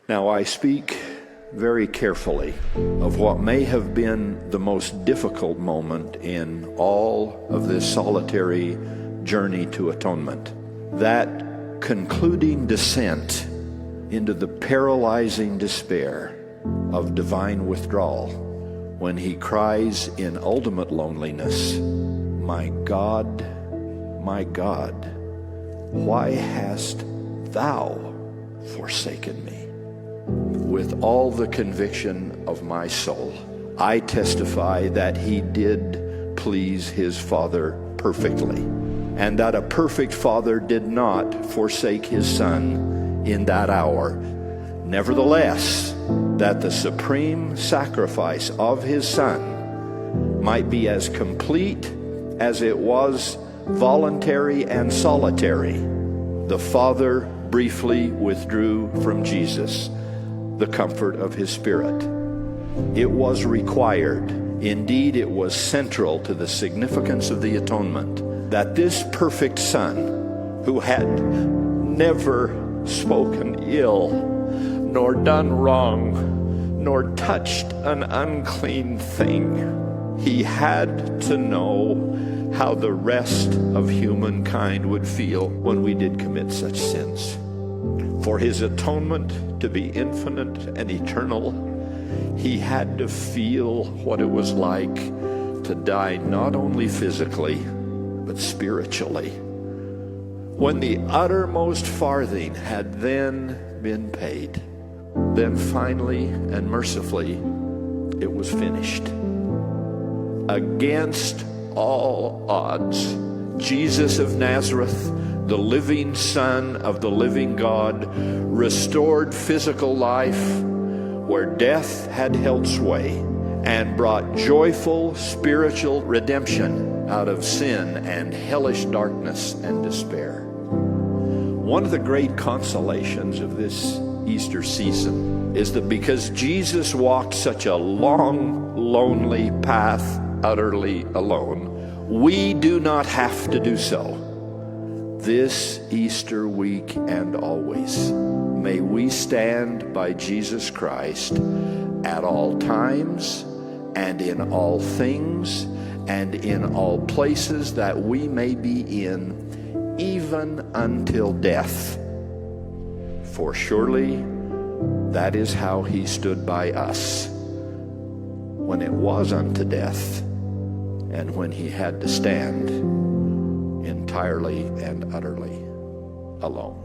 Now I speak very carefully of what may have been the most difficult moment in all of this solitary journey to atonement. That concluding descent into the paralyzing despair of divine withdrawal, when he cries in ultimate loneliness, my God, why hast thou forsaken me?" With all the conviction of my soul, I testify that he did please his Father perfectly, and that a perfect Father did not forsake his Son in that hour. Nevertheless, that the supreme sacrifice of his Son might be as complete as it was voluntary and solitary, the Father briefly withdrew from Jesus the comfort of his Spirit. It was required, indeed it was central to the significance of the atonement, that this perfect Son, who had never spoken ill, nor done wrong, nor touched an unclean thing, he had to know how the rest of humankind would feel when we did commit such sins. For his atonement to be infinite and eternal, he had to feel what it was like to die not only physically, but spiritually. When the uttermost farthing had then been paid, then finally and mercifully it was finished. Against all odds, Jesus of Nazareth, the living Son of the living God, restored physical life where death had held sway, and brought joyful spiritual redemption out of sin and hellish darkness and despair. One of the great consolations of this Easter season is that because Jesus walked such a long, lonely path utterly alone, we do not have to do so. This Easter week and always, may we stand by Jesus Christ at all times and in all things and in all places that we may be in, even until death. For surely that is how he stood by us when it was unto death, and when he had to stand entirely and utterly alone.